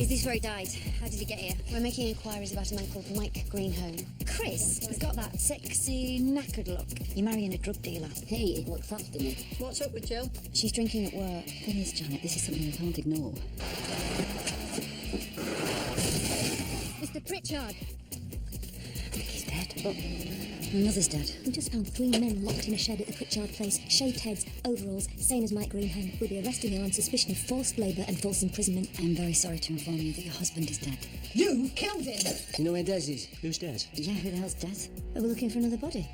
Is this where he died? How did he get here? We're making inquiries about a man called Mike Greenhome. Chris, he's got that sexy, knackered look. You're marrying a drug dealer. Hey, what's after me? What's up with Jill? She's drinking at work. Thing is, Janet, this is something we can't ignore. Mr. Pritchard! He's dead. Oh, another's dead. We just found 3 men locked in a shed at the Pritchard place. Shaved heads, overalls, same as Mike Greenhome. We'll be arresting him on suspicion of forced labour and false imprisonment. I'm very sorry to inform you that your husband is dead. You killed him! Do you know where Des is? Who's Des? Yeah, who the hell's dead? Are we looking for another body?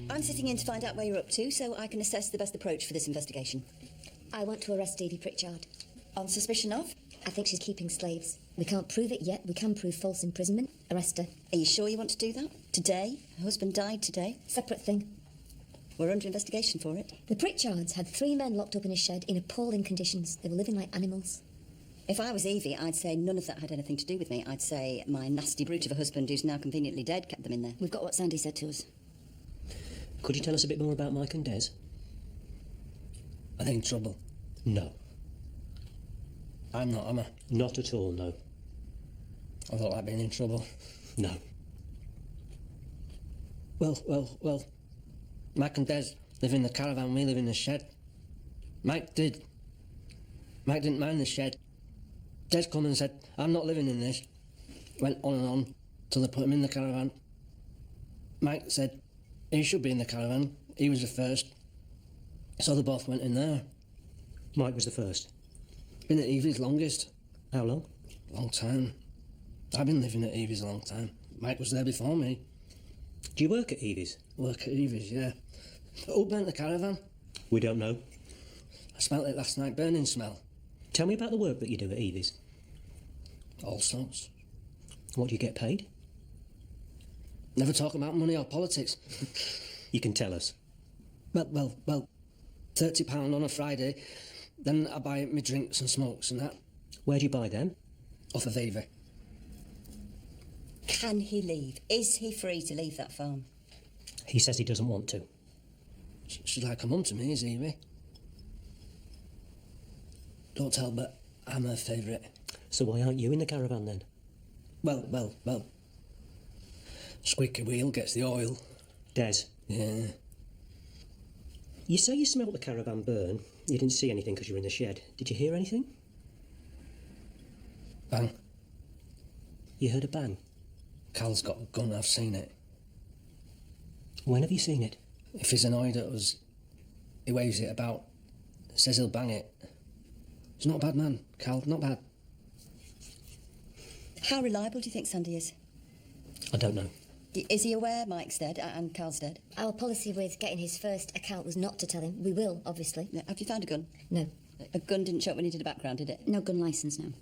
I'm sitting in to find out where you're up to so I can assess the best approach for this investigation. I want to arrest Stevie Pritchard. On suspicion of? I think she's keeping slaves. We can't prove it yet. We can prove false imprisonment. Arrest her. Are you sure you want to do that? Today? Her husband died today. Separate thing. We're under investigation for it. The Pritchards had 3 men locked up in a shed in appalling conditions. They were living like animals. If I was Evie, I'd say none of that had anything to do with me. I'd say my nasty brute of a husband who's now conveniently dead kept them in there. We've got what Sandy said to us. Could you tell us a bit more about Mike and Des? Are they in trouble? No. I'm not, am I? Not at all, no. I thought I'd been in trouble. No. Well. Mike and Des live in the caravan, we live in the shed. Mike did. Mike didn't mind the shed. Des come and said, I'm not living in this. Went on and on till they put him in the caravan. Mike said he should be in the caravan. He was the first. So they both went in there. Mike was the first. Been at Evie's longest. How long? Long time. I've been living at Evie's a long time. Mike was there before me. Do you work at Evie's? Work at Evie's, yeah. Who burnt the caravan? We don't know. I smelt it last night, burning smell. Tell me about the work that you do at Evie's. All sorts. What do you get paid? Never talk about money or politics. You can tell us. Well, £30 on a Friday. Then I buy me drinks and smokes and that. Where do you buy them? Off of Evie. Can he leave? Is he free to leave that farm? He says he doesn't want to. She's like a mum to me, is Evie? Don't tell, but I'm her favourite. So why aren't you in the caravan then? Well. Squeaky wheel gets the oil. Des. Yeah. You say you smelt the caravan burn. You didn't see anything because you were in the shed. Did you hear anything? Bang. You heard a bang? Cal's got a gun, I've seen it. When have you seen it? If he's annoyed at us, he waves it about. Says he'll bang it. He's not a bad man, Cal, not bad. How reliable do you think Sandy is? I don't know. Is he aware Mike's dead and Cal's dead? Our policy with getting his first account was not to tell him. We will, obviously. Have you found a gun? No. A gun didn't show up when you did a background, did it? No gun licence, no.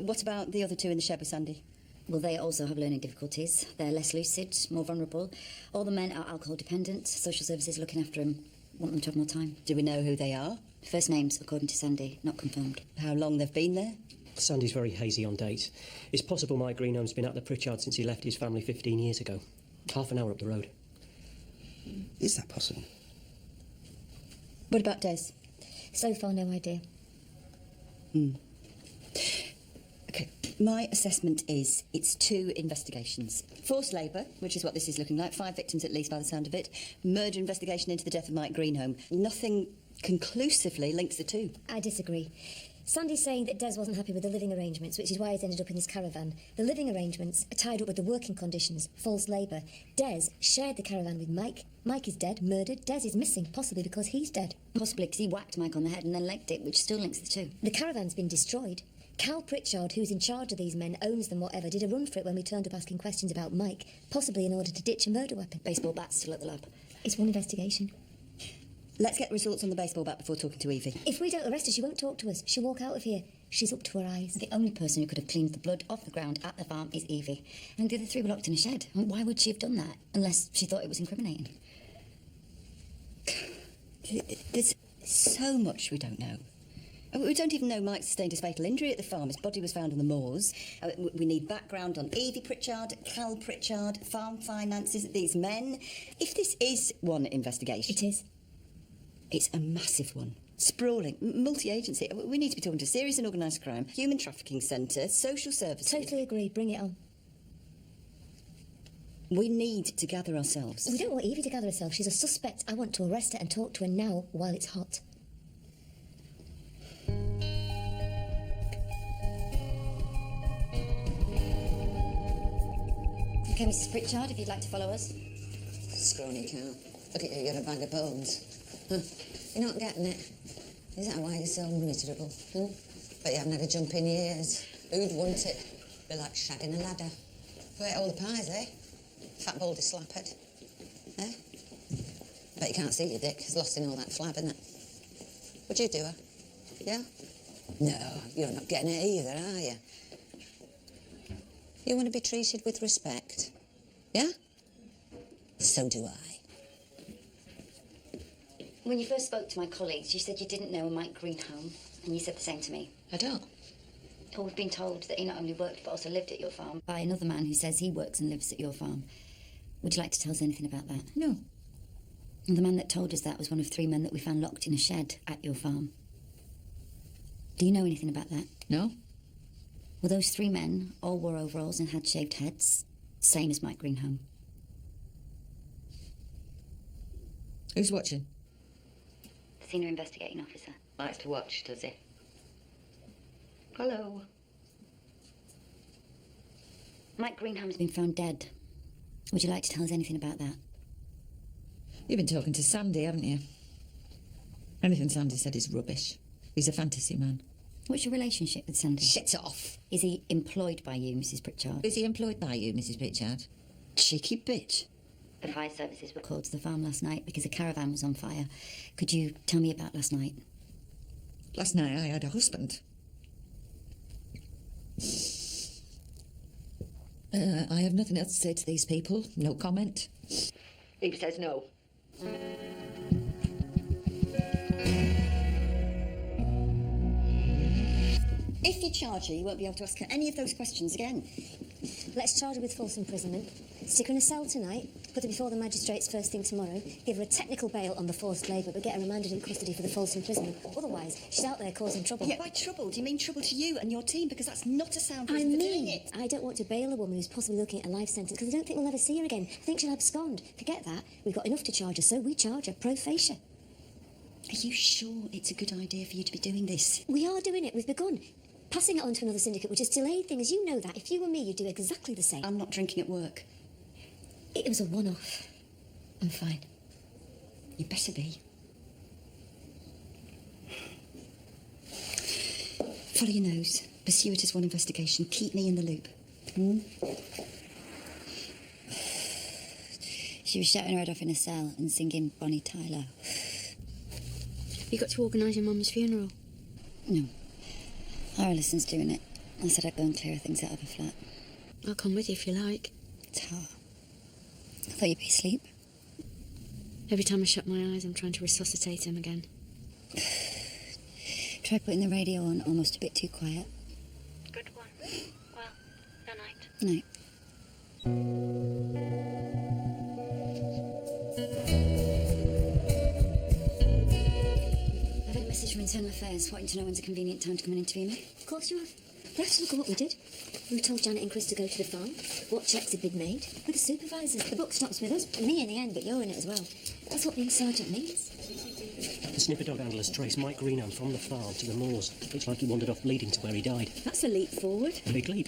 What about the other 2 in the shed with Sandy? Well, they also have learning difficulties. They're less lucid, more vulnerable. All the men are alcohol dependent. Social services looking after them. Want them to have more time. Do we know who they are? First names, according to Sandy, not confirmed. How long they've been there? Sandy's very hazy on dates. It's possible Mike Greenhome's been at the Pritchard since he left his family 15 years ago. Half an hour up the road. Is that possible? What about Des? So far, no idea. OK, my assessment is it's 2 investigations. Forced labour, which is what this is looking like, 5 victims at least by the sound of it. Murder investigation into the death of Mike Greenhome. Nothing conclusively links the 2. I disagree. Sandy's saying that Des wasn't happy with the living arrangements, which is why he's ended up in his caravan. The living arrangements are tied up with the working conditions, false labour. Des shared the caravan with Mike. Mike is dead, murdered. Des is missing, possibly because he's dead. Possibly because he whacked Mike on the head and then legged it, which still links the 2. The caravan's been destroyed. Cal Pritchard, who's in charge of these men, owns them, whatever, did a run for it when we turned up asking questions about Mike, possibly in order to ditch a murder weapon. Baseball bat's still at the lab. It's one investigation. Let's get results on the baseball bat before talking to Evie. If we don't arrest her, she won't talk to us. She'll walk out of here. She's up to her eyes. The only person who could have cleaned the blood off the ground at the farm is Evie. And the other three were locked in a shed. And why would she have done that? Unless she thought it was incriminating. There's so much we don't know. We don't even know Mike sustained his fatal injury at the farm. His body was found on the moors. We need background on Evie Pritchard, Cal Pritchard, farm finances, these men. If this is one investigation... It is. It's a massive one. Sprawling, multi-agency. We need to be talking to serious and organised crime, human trafficking centre, social services. Totally agree. Bring it on. We need to gather ourselves. We don't want Evie to gather herself. She's a suspect. I want to arrest her and talk to her now while it's hot. Okay, Mrs. Pritchard, if you'd like to follow us. Scrawny cow. Look at you, you're a bag of bones. Huh. You're not getting it. Is that why you're so miserable? But you haven't had a jump in years. Who'd want it? Be like shagging a ladder. Who ate all the pies, eh? Fat baldy slaphead. Eh? Bet you can't see your dick. It's lost in all that flab, isn't it? Would you do her? Yeah? No, you're not getting it either, are you? You want to be treated with respect. Yeah? So do I. When you first spoke to my colleagues, you said you didn't know a Mike Greenholm, and you said the same to me. I don't. Well, we've been told that he not only worked but also lived at your farm by another man who says he works and lives at your farm. Would you like to tell us anything about that? No. And the man that told us that was one of three men that we found locked in a shed at your farm. Do you know anything about that? No? Well, those three men all wore overalls and had shaved heads, same as Mike Greenholm. Who's watching? The senior investigating officer. Likes to watch, does he? Hello. Mike Greenholm's been found dead. Would you like to tell us anything about that? You've been talking to Sandy, haven't you? Anything Sandy said is rubbish. He's a fantasy man. What's your relationship with Sandy? Shit off. Is he employed by you, Mrs. Pritchard? Is he employed by you, Mrs. Pritchard? Cheeky bitch. The fire services were called to the farm last night because a caravan was on fire. Could you tell me about last night? Last night I had a husband. I have nothing else to say to these people. No comment. He says no. If you charge her, you won't be able to ask her any of those questions again. Let's charge her with false imprisonment. Stick her in a cell tonight, put her before the magistrates first thing tomorrow, give her a technical bail on the forced labour, but get her remanded in custody for the false imprisonment. Otherwise, she's out there causing trouble. Yeah, by trouble, do you mean trouble to you and your team? Because that's not a sound reason for doing it. I don't want to bail a woman who's possibly looking at a life sentence because I don't think we'll ever see her again. I think she'll abscond. Forget that. We've got enough to charge her, so we charge her pro facie. Are you sure it's a good idea for you to be doing this? We are doing it. We've begun. Passing it on to another syndicate would just delay things. You know that. If you were me, you'd do exactly the same. I'm not drinking at work. It was a one-off. I'm fine. You better be. Follow your nose. Pursue it as one investigation. Keep me in the loop. She was shouting her head off in a cell and singing Bonnie Tyler. You got to organise your mum's funeral? No. Alison's doing it. I said I'd go and clear things out of her flat. I'll come with you if you like. It's hard. I thought you'd be asleep. Every time I shut my eyes, I'm trying to resuscitate him again. Try putting the radio on almost a bit too quiet. Good one. Well, no night. Night. I've had a message from Internal Affairs wanting to know when's a convenient time to come and interview me. Of course you have. We have to look at what we did. We told Janet and Chris to go to the farm. What checks had been made. We're the supervisors. The book stops with us. Me in the end, but you're in it as well. That's what being sergeant means. The sniffer dog handlers traced Mike Greenholm from the farm to the moors. Looks like he wandered off bleeding to where he died. That's a leap forward. A big leap.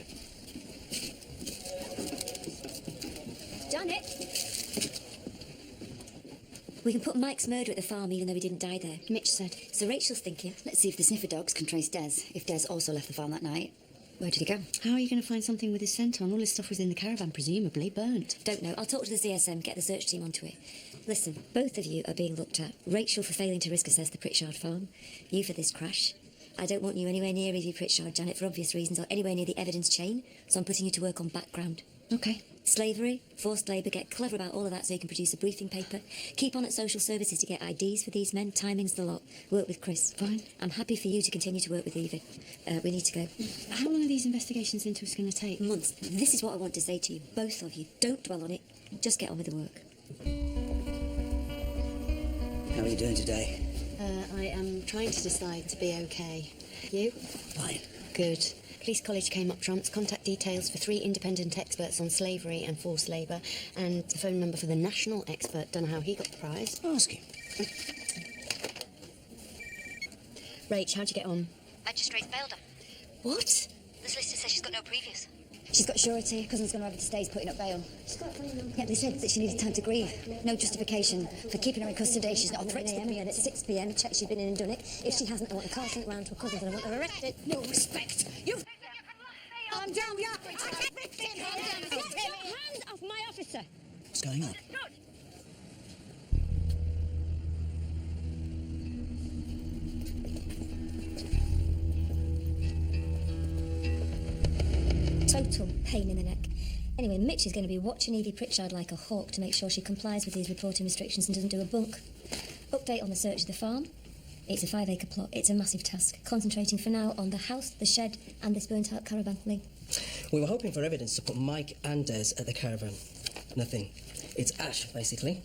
Janet! We can put Mike's murder at the farm even though he didn't die there, Mitch said. So Rachel's thinking. Let's see if the sniffer dogs can trace Des. If Des also left the farm that night. Where did he go? How are you going to find something with his scent on? All his stuff was in the caravan, presumably burnt. Don't know. I'll talk to the CSM, get the search team onto it. Listen, both of you are being looked at. Rachel for failing to risk assess the Pritchard farm. You for this crash. I don't want you anywhere near Evie Pritchard, Janet, for obvious reasons, or anywhere near the evidence chain, so I'm putting you to work on background. OK. Slavery, forced labour, get clever about all of that so you can produce a briefing paper. Keep on at social services to get IDs for these men, timings the lot. Work with Chris. Fine. I'm happy for you to continue to work with Evie. We need to go. How long are these investigations into us going to take? Months. This is what I want to say to you, both of you. Don't dwell on it. Just get on with the work. How are you doing today? I am trying to decide to be okay. You? Fine. Good. Police College came up trumps. Contact details for 3 independent experts on slavery and forced labour, and the phone number for the national expert. Don't know how he got the prize. Ask him. Rach, how'd you get on? Magistrate's bailed her. What? The solicitor says she's got no previous. She's got surety. Cousin's going to have her to stay. He's putting up bail. Yeah, they said that she needed time to grieve. No justification for keeping her in custody. She's not a threat to the PM. At 6 p.m, check she'd been in and done it. If she hasn't, I want the car sent round to her cousins and I want her arrested. No respect. You've... Calm down, yeah. Hands off my officer. What's going on? Total pain in the neck. Anyway, Mitch is going to be watching Evie Pritchard like a hawk to make sure she complies with these reporting restrictions and doesn't do a bunk. Update on the search of the farm. It's a 5-acre plot. It's a massive task. Concentrating for now on the house, the shed, and this burnt-out caravan. Lee. We were hoping for evidence to put Mike and Des at the caravan. Nothing. It's ash, basically.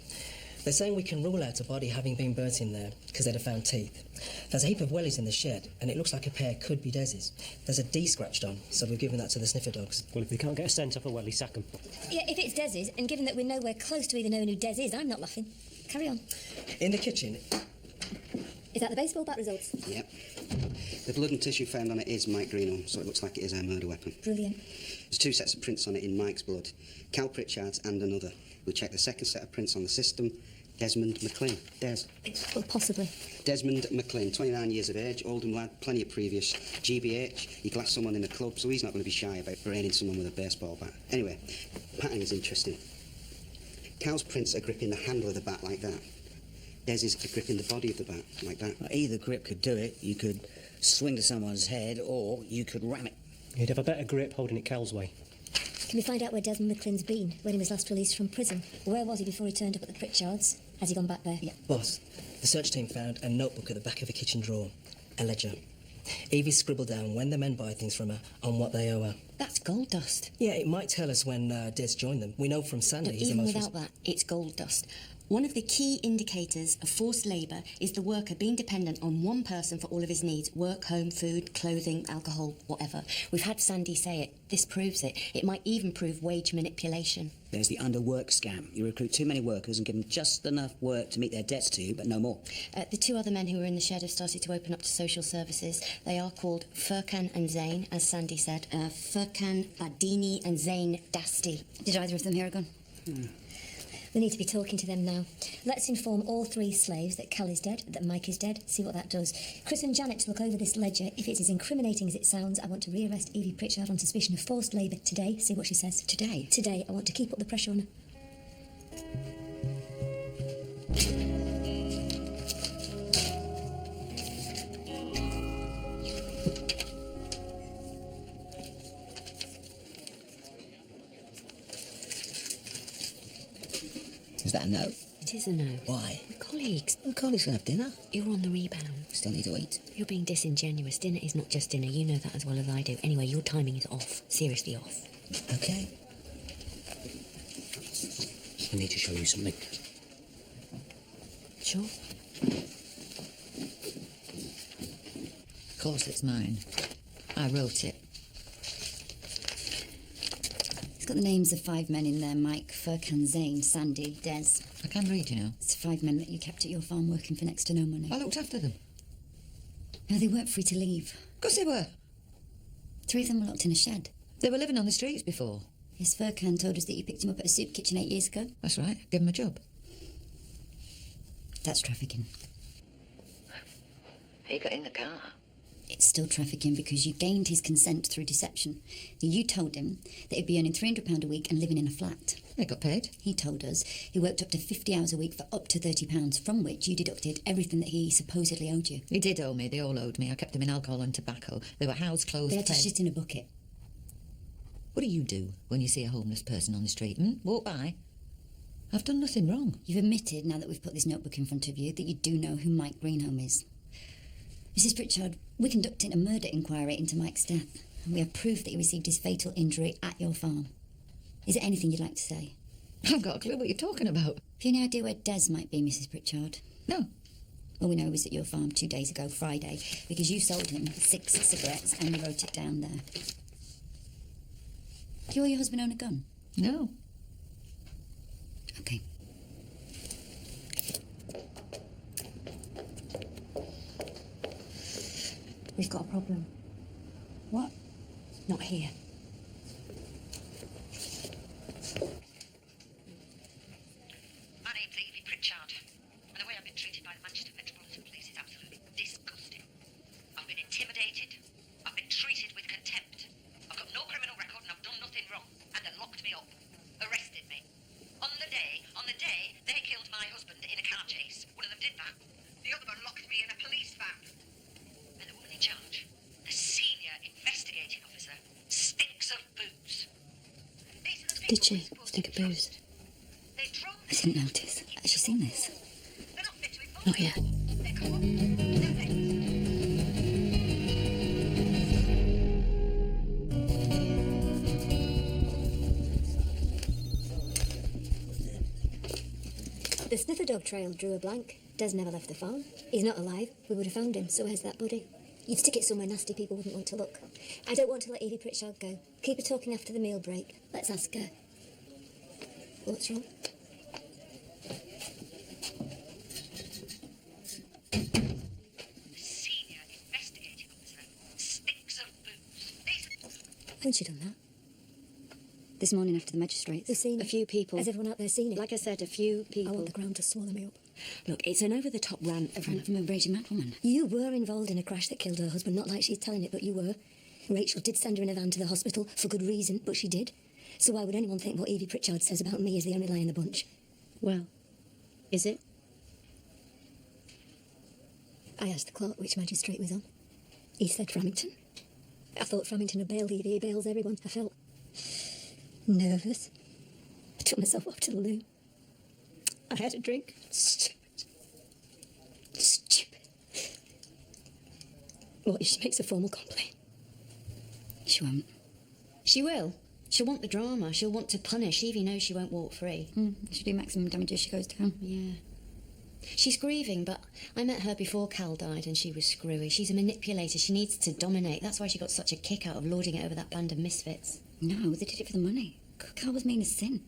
They're saying we can rule out a body having been burnt in there because they'd have found teeth. There's a heap of wellies in the shed, and it looks like a pair could be Des's. There's a D scratched on, so we've given that to the sniffer dogs. Well, if we can't get a scent off a welly, sack 'em. Yeah, if it's Des's, and given that we're nowhere close to even knowing who Des is, I'm not laughing. Carry on. In the kitchen. Is that the baseball bat results? Yep. The blood and tissue found on it is Mike Greenholm, so it looks like it is a murder weapon. Brilliant. There's 2 sets of prints on it in Mike's blood. Cal Pritchard's and another. We checked the second set of prints on the system. Desmond McLean. Des. Well, possibly. Desmond McLean, 29 years of age, Oldham lad, plenty of previous. GBH, he glassed someone in a club, so he's not going to be shy about braining someone with a baseball bat. Anyway, pattern is interesting. Cal's prints are gripping the handle of the bat like that. Des's are gripping the body of the bat like that. Well, either grip could do it. You could swing to someone's head, or you could ram it. You'd have a better grip holding it Cal's way. Can we find out where Desmond McLean's been when he was last released from prison? Where was he before he turned up at the Pritchards? Has he gone back there? Yeah. Boss, the search team found a notebook at the back of a kitchen drawer. A ledger. Evie scribbled down when the men buy things from her on what they owe her. That's gold dust. Yeah, it might tell us when Des joined them. We know from Sandy No, he's even the most... without that, it's gold dust. One of the key indicators of forced labour is the worker being dependent on one person for all of his needs. Work, home, food, clothing, alcohol, whatever. We've had Sandy say it. This proves it. It might even prove wage manipulation. There's the underwork scam. You recruit too many workers and give them just enough work to meet their debts to you, but no more. The 2 other men who were in the shed have started to open up to social services. They are called Furkan and Zain, as Sandy said. Furkan Badini and Zain Dasti. Did either of them hear a gun? We need to be talking to them now. Let's inform all 3 slaves that Cal is dead, that Mike is dead, see what that does. Chris and Janet to look over this ledger. If it's as incriminating as it sounds, I want to rearrest Evie Pritchard on suspicion of forced labour today. See what she says. Today? Today. I want to keep up the pressure on her. Is that a no? It is a no. Why? We're colleagues. Well, colleagues can have dinner. You're on the rebound. Still need to eat. You're being disingenuous. Dinner is not just dinner. You know that as well as I do. Anyway, your timing is off. Seriously off. Okay. I need to show you something. Sure. Of course it's mine. I wrote it. It's got the names of 5 men in there: Mike, Furkan, Zain, Sandy, Des. I can read, you know. It's 5 men that you kept at your farm working for next to no money. I looked after them. No, they weren't free to leave. Of course they were. 3 of them were locked in a shed. They were living on the streets before. Yes, Furkan told us that you picked him up at a soup kitchen 8 years ago. That's right. Give him a job. That's trafficking. He got in the car. It's still trafficking because you gained his consent through deception. You told him that he'd be earning £300 a week and living in a flat. They got paid. He told us he worked up to 50 hours a week for up to £30, from which you deducted everything that he supposedly owed you. He did owe me. They all owed me. I kept them in alcohol and tobacco. They were house clothes. They had to shit in a bucket. What do you do when you see a homeless person on the street? Walk by? I've done nothing wrong. You've admitted, now that we've put this notebook in front of you, that you do know who Mike Greenholm is. Mrs. Pritchard, we conducted a murder inquiry into Mike's death, and we have proof that he received his fatal injury at your farm. Is there anything you'd like to say? I've got a clue what you're talking about. Have you any idea where Des might be, Mrs. Pritchard? No. All we know is at your farm 2 days ago, Friday, because you sold him 6 cigarettes and you wrote it down there. Do you or your husband own a gun? No. Okay. We've got a problem. What? Not here. My name's Lesley Pritchard, and the way I've been treated by the Manchester Metropolitan Police is absolutely disgusting. I've been intimidated, I've been treated with contempt. I've got no criminal record and I've done nothing wrong, and they locked me up, arrested me. On the day they killed my husband in a car chase, one of them did that. The other one locked me in a police van. And the woman in charge, the senior investigating officer, stinks of booze. Did she stink of booze? I didn't notice. Has she seen this? Not yet. The sniffer dog trail drew a blank. Des never left the farm. He's not alive. We would have found him, so where's that body? You'd stick it somewhere nasty people wouldn't want to look. I don't want to let Evie Pritchard go. Keep her talking after the meal break. Let's ask her. What's wrong? The senior investigating officer stinks of booze. When's she done that? This morning after the magistrates. We've seen A few people. Has everyone out there seen it? Like I said, a few I people. want the ground to swallow me up. Look, it's an over-the-top rant. A rant from a raging mad woman. You were involved in a crash that killed her husband, not like she's telling it, but you were. Rachel did send her in a van to the hospital for good reason, but she did. So why would anyone think what Evie Pritchard says about me is the only lie in the bunch? Well, is it? I asked the clerk which magistrate was on. He said Framington. I thought Framington had bailed Evie. He bails everyone. I felt nervous. I took myself off to the loo. I had a drink. Stupid. What if she makes a formal complaint? She won't. She will. She'll want the drama. She'll want to punish. Evie knows she won't walk free. She'll do maximum damage if she goes down. Yeah. She's grieving, but I met her before Cal died and she was screwy. She's a manipulator. She needs to dominate. That's why she got such a kick out of lording it over that band of misfits. No, they did it for the money. Carl was mean as sin.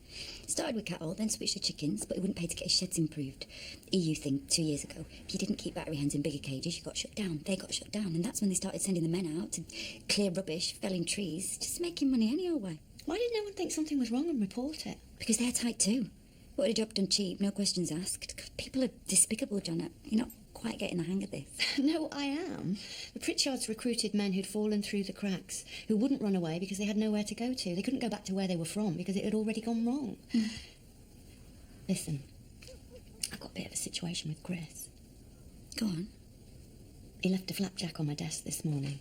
Started with cattle, then switched to chickens, but he wouldn't pay to get his sheds improved. EU thing 2 years ago. If you didn't keep battery hens in bigger cages, you got shut down. They got shut down, and that's when they started sending the men out to clear rubbish, felling trees, just making money any old way. Why did no one think something was wrong and report it? Because they're tight too. What a job done cheap, no questions asked. People are despicable, Janet. You're not quite getting the hang of this. No, I am. The Pritchards recruited men who'd fallen through the cracks, who wouldn't run away because they had nowhere to go to. They couldn't go back to where they were from because it had already gone wrong. Listen, I've got a bit of a situation with Chris. Go on. He left a flapjack on my desk this morning.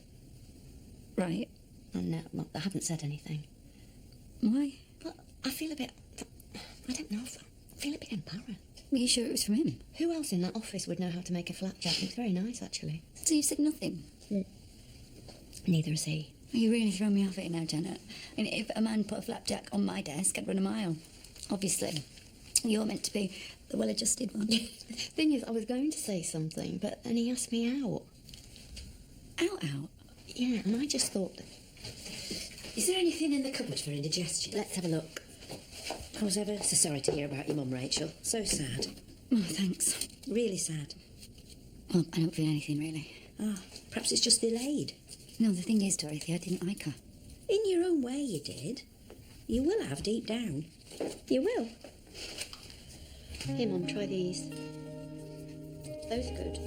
Right. And well, I haven't said anything. Why? But I feel a bit... I don't know. I feel a bit embarrassed. Were you sure it was from him? Who else in that office would know how to make a flapjack? It's very nice, actually. So you've said nothing? Neither has he. You really throw me off it now, Janet. I mean, if a man put a flapjack on my desk, I'd run a mile. Obviously. You're meant to be the well-adjusted one. Thing is, I was going to say something, but then he asked me out. Out? Yeah, and I just thought... Is there anything in the cupboard for indigestion? Let's have a look. I was ever so sorry to hear about your mum, Rachel. So sad. Oh, thanks. Really sad. Well, I don't feel anything, really. Perhaps it's just delayed. No, the thing is, Dorothy, I didn't like her. In your own way, you did. You will have deep down. You will. Here, Mum, try these. Those are good.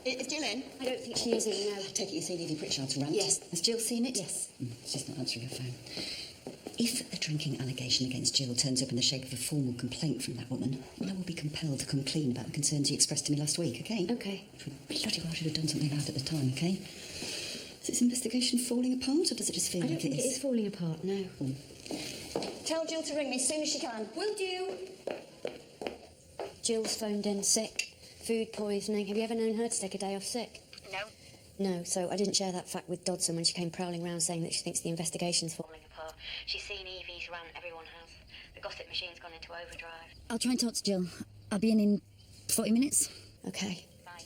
Is Jill in? I don't think she is in, no. I take it you've seen Evie Pritchard's rant? Yes. Has Jill seen it? Yes. She's not answering her phone. If a drinking allegation against Jill turns up in the shape of a formal complaint from that woman, I will be compelled to come clean about the concerns you expressed to me last week, OK? OK. We bloody well should have done something about it at the time, OK? Is this investigation falling apart, or does it just feel like it is? I don't think it is falling apart, no. Tell Jill to ring me as soon as she can. Will do. Jill's phoned in sick. Food poisoning. Have you ever known her to take a day off sick? No. No, so I didn't share that fact with Dodson when she came prowling round saying that she thinks the investigation's falling apart. She's seen Evie's rant, everyone has. The gossip machine's gone into overdrive. I'll try and talk to Jill. I'll be in 40 minutes. OK. Bye.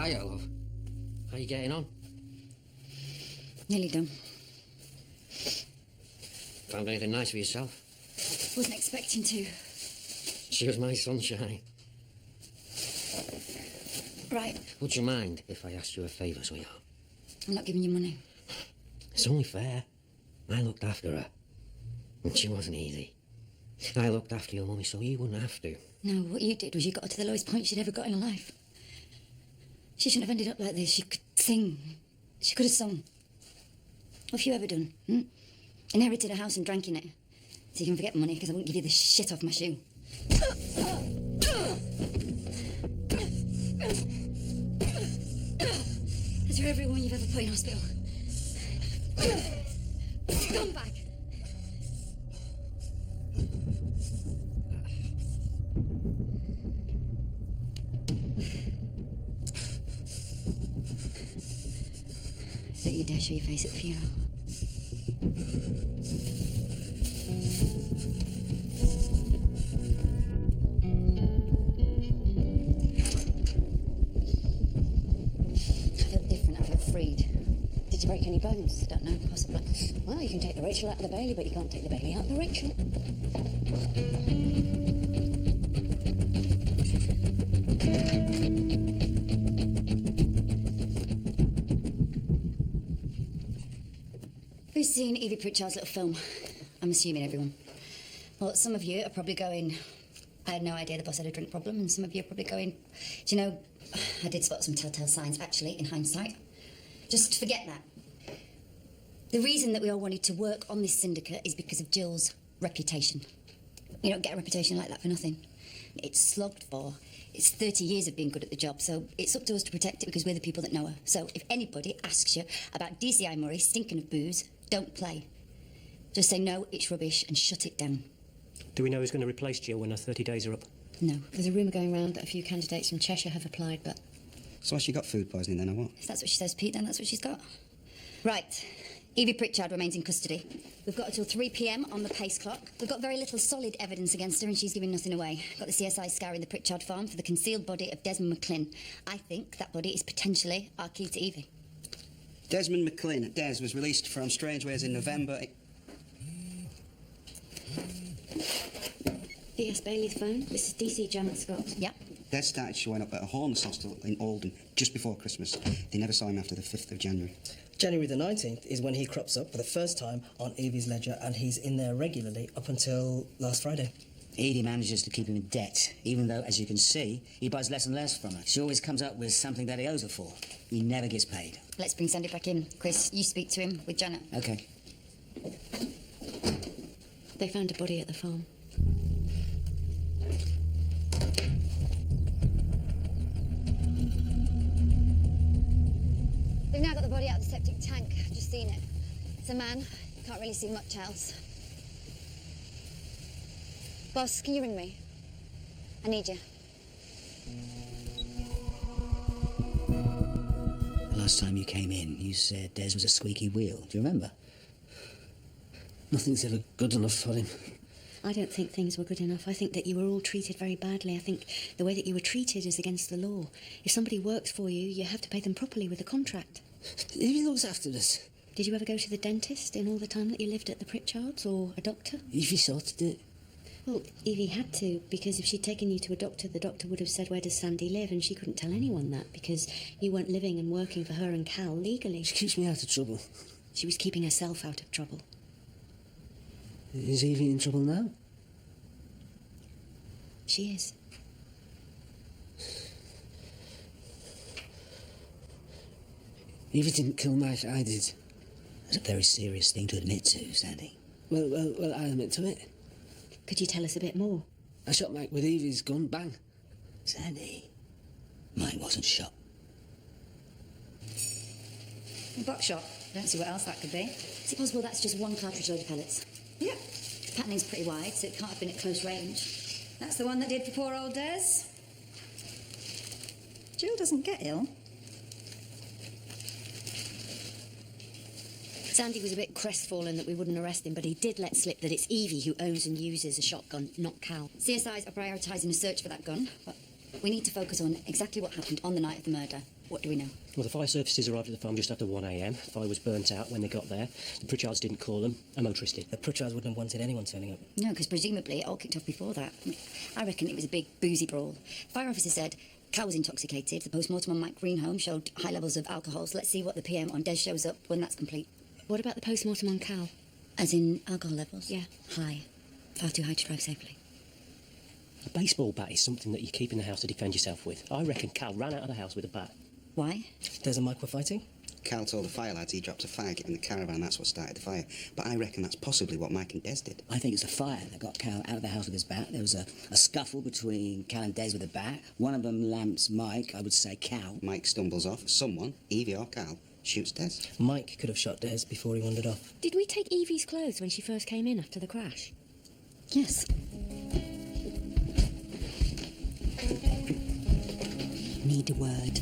Hiya, love. How you getting on? Nearly done. Found anything nice for yourself? Wasn't expecting to. She was my sunshine. Right. Would you mind if I asked you a favour, sweetheart? I'm not giving you money. It's only fair. I looked after her. And she wasn't easy. I looked after your mummy so you wouldn't have to. No, what you did was you got her to the lowest point she'd ever got in her life. She shouldn't have ended up like this. She could sing. She could have sung. What have you ever done? Inherited a house and drank in it. So you can forget money, because I won't give you the shit off my shoe. That's for everyone you've ever put in hospital. Come back. Don't you dare show your face at the funeral. I feel different. I feel freed. Did you break any bones? Don't know, possibly. Well, you can take the Rachel out of the Bailey, but you can't take the Bailey out of the Rachel. Who's seen Evie Pritchard's little film? I'm assuming everyone. Well, some of you are probably going, I had no idea the boss had a drink problem, and some of you are probably going, do you know, I did spot some telltale signs, actually, in hindsight. Just forget that. The reason that we all wanted to work on this syndicate is because of Jill's reputation. You don't get a reputation like that for nothing. It's slogged for. It's 30 years of being good at the job, so it's up to us to protect it because we're the people that know her. So if anybody asks you about DCI Murray stinking of booze, don't play. Just say no, it's rubbish, and shut it down. Do we know who's going to replace Jill when her 30 days are up? No. There's a rumour going round that a few candidates from Cheshire have applied, but... So has she got food poisoning then, or what? If that's what she says, Pete, then that's what she's got. Right. Evie Pritchard remains in custody. We've got until 3 p.m. on the pace clock. We've got very little solid evidence against her, and she's giving nothing away. Got the CSI scouring the Pritchard farm for the concealed body of Desmond McLean. I think that body is potentially our key to Evie. Desmond McLean. Des was released from Strangeways in November. D.S. Bailey's phone. This is DC Janet Scott. Yeah. Des started showing up at a homeless hostel in Oldham just before Christmas. They never saw him after the 5th of January. January the 19th is when he crops up for the first time on Evie's ledger, and he's in there regularly up until last Friday. Edie manages to keep him in debt, even though, as you can see, he buys less and less from her. She always comes up with something that he owes her for. He never gets paid. Let's bring Sandy back in. Chris, you speak to him with Janet. OK. They found a body at the farm. They've now got the body out of the septic tank. I've just seen it. It's a man. Can't really see much else. Boss, can you ring me? I need you. Last time you came in, you said Des was a squeaky wheel. Do you remember? Nothing's ever good enough for him. I don't think things were good enough. I think that you were all treated very badly. I think the way that you were treated is against the law. If somebody works for you, you have to pay them properly with a contract. Evie looks after us. Did you ever go to the dentist in all the time that you lived at the Pritchards, or a doctor? Evie sorted it. Well, Evie had to, because if she'd taken you to a doctor, the doctor would have said, where does Sandy live? And she couldn't tell anyone that, because you weren't living and working for her and Cal legally. She keeps me out of trouble. She was keeping herself out of trouble. Is Evie in trouble now? She is. Evie didn't kill Mike, I did. That's a very serious thing to admit to, Sandy. Well, I admit to it. Could you tell us a bit more? I shot Mike with Evie's gun, bang. Sandy, Mike wasn't shot. Buckshot. Don't see what else that could be. Is it possible that's just one cartridge load of pellets? Yeah. The patterning's pretty wide, so it can't have been at close range. That's the one that did for poor old Des. Jill doesn't get ill. Sandy was a bit crestfallen that we wouldn't arrest him, but he did let slip that it's Evie who owns and uses a shotgun, not Cal. CSIs are prioritising a search for that gun, but we need to focus on exactly what happened on the night of the murder. What do we know? Well, the fire services arrived at the farm just after 1 a.m. The fire was burnt out when they got there. The Pritchards didn't call them. A motorist did. The Pritchards wouldn't have wanted anyone turning up. No, because presumably it all kicked off before that. I reckon it was a big boozy brawl. Fire officer said Cal was intoxicated. The post-mortem on Mike Greenholm showed high levels of alcohol, so let's see what the PM on Des shows up when that's complete. What about the post-mortem on Cal? As in alcohol levels? Yeah. High. Far too high to drive safely. A baseball bat is something that you keep in the house to defend yourself with. I reckon Cal ran out of the house with a bat. Why? Des and Mike were fighting? Cal told the fire lads he dropped a fag in the caravan, that's what started the fire. But I reckon that's possibly what Mike and Des did. I think it's a fire that got Cal out of the house with his bat. There was a scuffle between Cal and Des with a bat. One of them lamps Mike, I would say Cal. Mike stumbles off. Someone, Evie or Cal, shoots Des. Mike could have shot Des before he wandered off. Did we take Evie's clothes when she first came in after the crash? Yes. Need a word.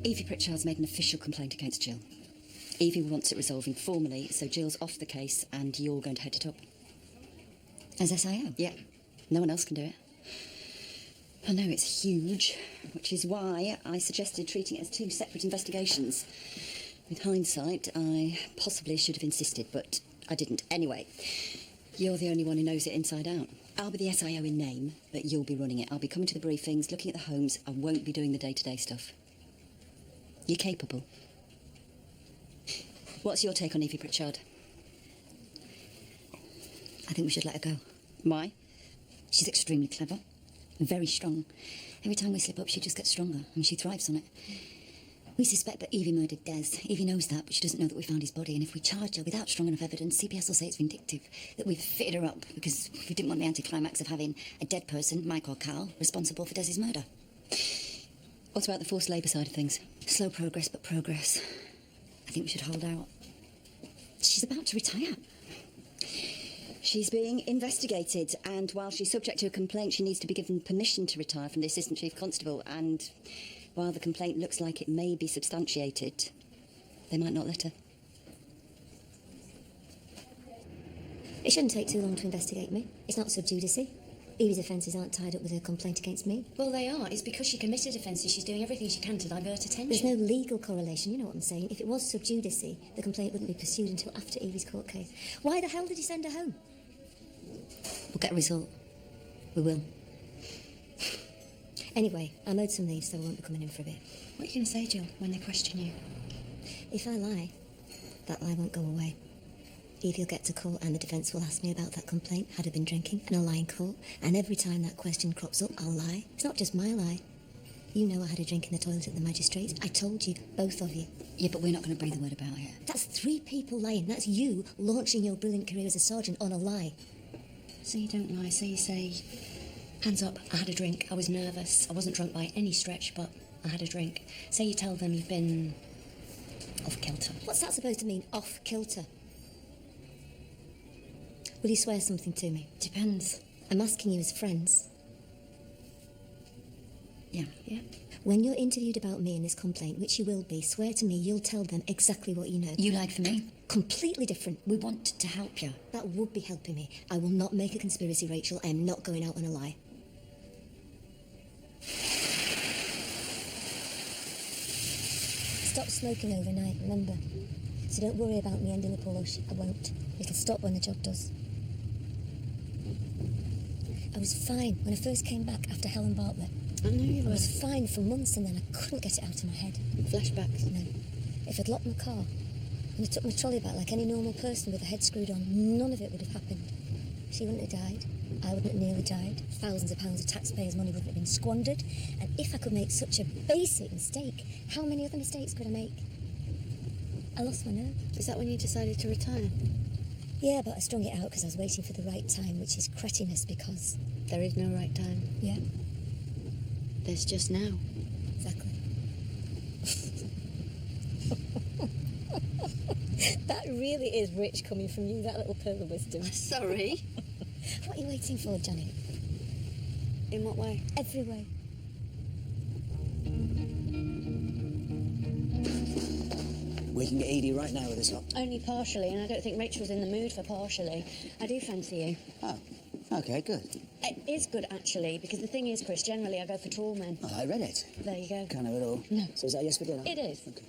Evie Pritchard's made an official complaint against Jill. Evie wants it resolving formally, so Jill's off the case and you're going to head it up. As SIO? Yeah. No one else can do it. I know it's huge, which is why I suggested treating it as two separate investigations. With hindsight, I possibly should have insisted, but I didn't. Anyway, you're the only one who knows it inside out. I'll be the SIO in name, but you'll be running it. I'll be coming to the briefings, looking at the homes. I won't be doing the day-to-day stuff. You're capable. What's your take on Evie Pritchard? I think we should let her go. Why? She's extremely clever, very strong. Every time we slip up, she just gets stronger, and she thrives on it. We suspect that Evie murdered Des. Evie knows that, but she doesn't know that we found his body, and if we charge her without strong enough evidence, CPS will say it's vindictive, that we've fitted her up, because we didn't want the anticlimax of having a dead person, Mike or Cal, responsible for Des's murder. What about the forced labour side of things? Slow progress, but progress. I think we should hold out. She's about to retire. She's being investigated, and while she's subject to a complaint, she needs to be given permission to retire from the Assistant Chief Constable, and while the complaint looks like it may be substantiated, they might not let her. It shouldn't take too long to investigate me. It's not sub judice. Evie's offences aren't tied up with her complaint against me. Well, they are. It's because she committed offences. She's doing everything she can to divert attention. There's no legal correlation, you know what I'm saying. If it was sub judice, the complaint wouldn't be pursued until after Evie's court case. Why the hell did he send her home? We'll get a result. We will. Anyway, I'm owed some leave, so I won't be coming in for a bit. What are you going to say, Jill, when they question you? If I lie, that lie won't go away. Evie will get to court and the defence will ask me about that complaint, had I been drinking, and I'll lie in court. And every time that question crops up, I'll lie. It's not just my lie. You know I had a drink in the toilet at the magistrates. I told you, both of you. Yeah, but we're not going to breathe a word about it. That's 3 people lying. That's you launching your brilliant career as a sergeant on a lie. So you don't lie. So you say, hands up, I had a drink, I was nervous, I wasn't drunk by any stretch, but I had a drink. Say you tell them you've been off kilter. What's that supposed to mean, off kilter? Will you swear something to me? Depends. I'm asking you as friends. Yeah. When you're interviewed about me in this complaint, which you will be, swear to me you'll tell them exactly what you know. You lied for me? Completely different. We want to help you. That would be helping me. I will not make a conspiracy, Rachel. I am not going out on a lie. Stop smoking overnight, remember? So don't worry about me ending the push. I won't. It'll stop when the job does. I was fine when I first came back after Helen Bartlett. I know you were. I was fine for months and then I couldn't get it out of my head. Flashbacks? No. If I'd locked my car and I took my trolley back like any normal person with the head screwed on, none of it would have happened. She wouldn't have died. I wouldn't have nearly died. Thousands of pounds of taxpayers' money wouldn't have been squandered. And if I could make such a basic mistake, how many other mistakes could I make? I lost my nerve. Is that when you decided to retire? Yeah, but I strung it out because I was waiting for the right time, which is cretinous because... There is no right time. Yeah. There's just now. Exactly. That really is rich coming from you, that little pearl of wisdom. Sorry. What are you waiting for, Janet? In what way? Every way. We can get Edie right now with this lot. Only partially, and I don't think Rachel's in the mood for partially. I do fancy you. Oh, okay, good. It is good, actually, because the thing is, Chris, generally I go for tall men. Oh, I read it. There you go. Can't have it all. No. So is that a yes for dinner? It is. Okay.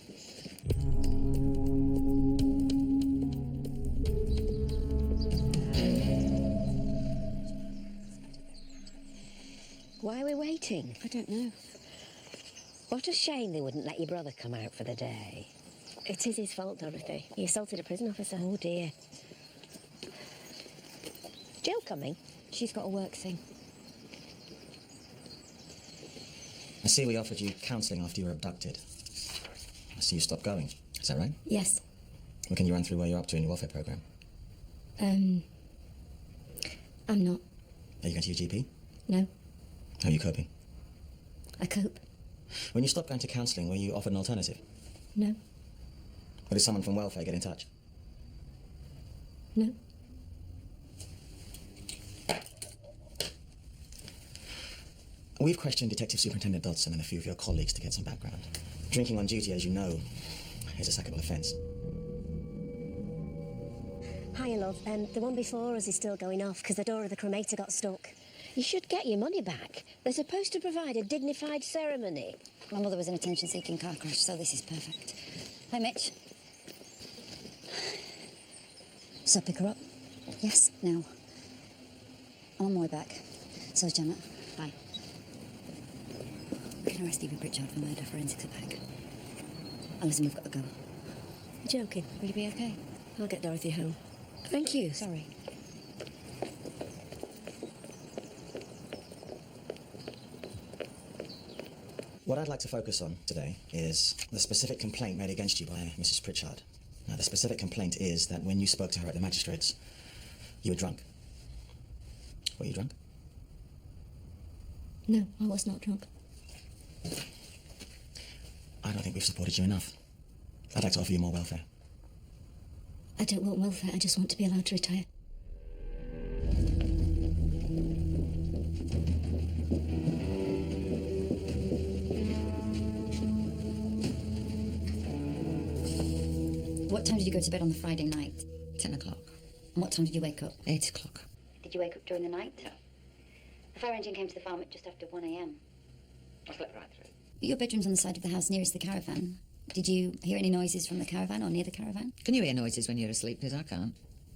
Why are we waiting? I don't know. What a shame they wouldn't let your brother come out for the day. It is his fault, Dorothy. He assaulted a prison officer. Oh, dear. Jill coming? She's got a work thing. I see we offered you counselling after you were abducted. I see you stopped going. Is that right? Yes. Well, can you run through where you're up to in your welfare programme? I'm not. Are you going to your GP? No. How are you coping? I cope. When you stopped going to counselling, were you offered an alternative? No. Or did someone from welfare get in touch? No. We've questioned Detective Superintendent Dodson and a few of your colleagues to get some background. Drinking on duty, as you know, is a sackable offence. Hiya, love. The one before us is still going off because the door of the cremator got stuck. You should get your money back. They're supposed to provide a dignified ceremony. My mother was in a attention-seeking car crash, so this is perfect. Hi, Mitch. So pick her up? Yes. Now. I'm on my way back. So's Janet. Bye. We can arrest Stephen Pritchard for murder, forensics are back. And listen, we've got to go. You're joking. Will you be okay? I'll get Dorothy home. Thank you. Sorry. What I'd like to focus on today is the specific complaint made against you by Mrs. Pritchard. Now, the specific complaint is that when you spoke to her at the magistrate's, you were drunk. Were you drunk? No, I was not drunk. I don't think we've supported you enough. I'd like to offer you more welfare. I don't want welfare, I just want to be allowed to retire. What time did you go to bed on the Friday night? 10 o'clock. And what time did you wake up? 8 o'clock. Did you wake up during the night? No. The fire engine came to the farm at just after 1 a.m. I slept right through. Your bedroom's on the side of the house nearest the caravan. Did you hear any noises from the caravan or near the caravan? Can you hear noises when you're asleep? Because I can't.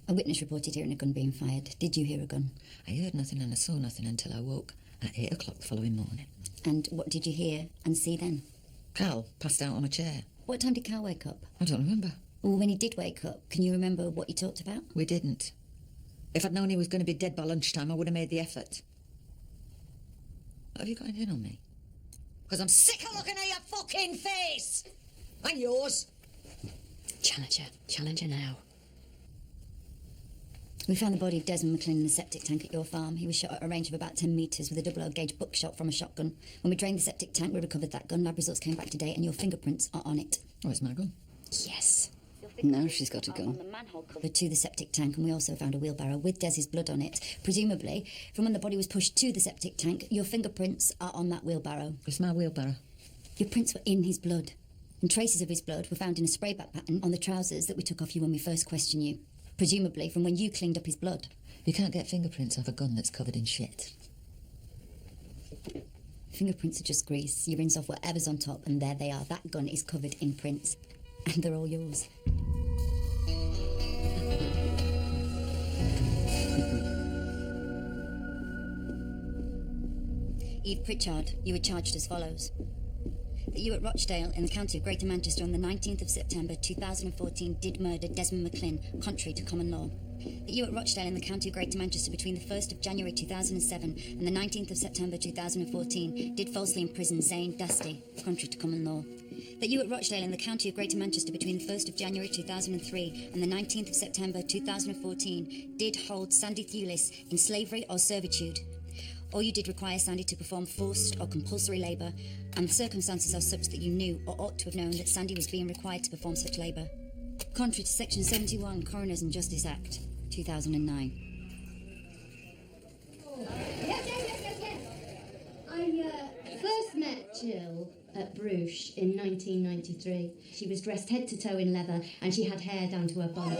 A witness reported hearing a gun being fired. Did you hear a gun? I heard nothing and I saw nothing until I woke at 8 o'clock the following morning. And what did you hear and see then? Cal passed out on a chair. What time did Cal wake up? I don't remember. Well, when he did wake up, can you remember what you talked about? We didn't. If I'd known he was going to be dead by lunchtime, I would have made the effort. Have you got anything on me? Because I'm sick of looking at your fucking face! And yours! Challenger now. We found the body of Desmond McLean in the septic tank at your farm. He was shot at a range of about 10 metres with a double-O gauge buckshot from a shotgun. When we drained the septic tank, we recovered that gun. Lab results came back today and your fingerprints are on it. Oh, it's my gun. Yes. Now she's got a gun. On the manhole cover to the septic tank, and we also found a wheelbarrow with Des's blood on it. Presumably, from when the body was pushed to the septic tank, your fingerprints are on that wheelbarrow. It's my wheelbarrow. Your prints were in his blood, and traces of his blood were found in a spray back pattern on the trousers that we took off you when we first questioned you. Presumably from when you cleaned up his blood. You can't get fingerprints off a gun that's covered in shit. Fingerprints are just grease. You rinse off whatever's on top, and there they are. That gun is covered in prints, and they're all yours. Eve Pritchard, you were charged as follows. That you at Rochdale in the county of Greater Manchester on the 19th of September 2014 did murder Desmond McLean, contrary to common law. That you at Rochdale in the county of Greater Manchester between the 1st of January 2007 and the 19th of September 2014 did falsely imprison Zane Dusty, contrary to common law. That you at Rochdale in the county of Greater Manchester between the 1st of January 2003 and the 19th of September 2014 did hold Sandy Thewlis in slavery or servitude. Or you did require Sandy to perform forced or compulsory labour, and the circumstances are such that you knew or ought to have known that Sandy was being required to perform such labour. Contrary to Section 71, Coroners and Justice Act, 2009. Yes. I first met Jill at Bruges in 1993. She was dressed head to toe in leather, and she had hair down to her bum.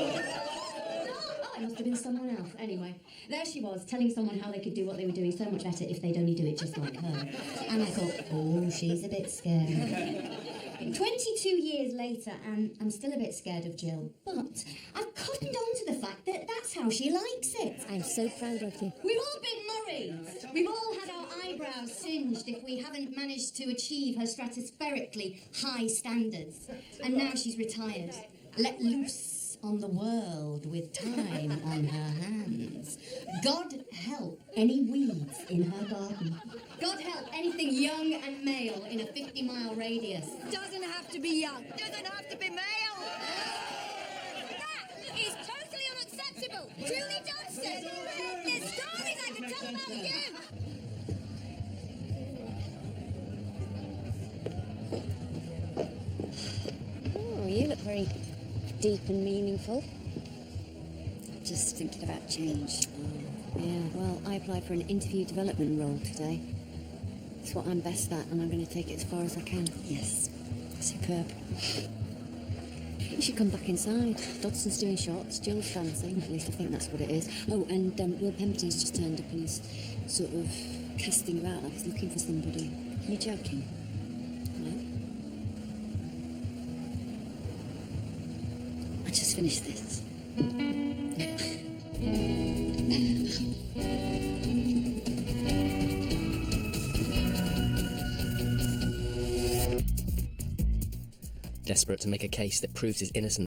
It must have been someone else. Anyway, there she was, telling someone how they could do what they were doing so much better if they'd only do it just like her. And I thought, oh, she's a bit scary. 22 years later, and I'm still a bit scared of Jill, but I've cottoned on to the fact that that's how she likes it. I'm so proud of you. We've all been Murrays. We've all had our eyebrows singed if we haven't managed to achieve her stratospherically high standards. And now she's retired, let loose on the world with time on her hands. God help any weeds in her garden. God help anything young and male in a 50-mile radius. Doesn't have to be young. Doesn't have to be male. That is totally unacceptable. Truly Johnson. There's stories I could tell about you. Oh, you look very deep and meaningful. Just thinking about change. Yeah, well, I applied for an interview development role today. It's what I'm best at, and I'm going to take it as far as I can. Yes. Superb. You should come back inside. Dodson's doing shots, Jill's dancing. At least I think that's what it is. Oh, and Will Pemberton's just turned up and he's sort of casting about like he's looking for somebody. You're joking? No. I just finished this. Desperate to make a case that proves his innocence.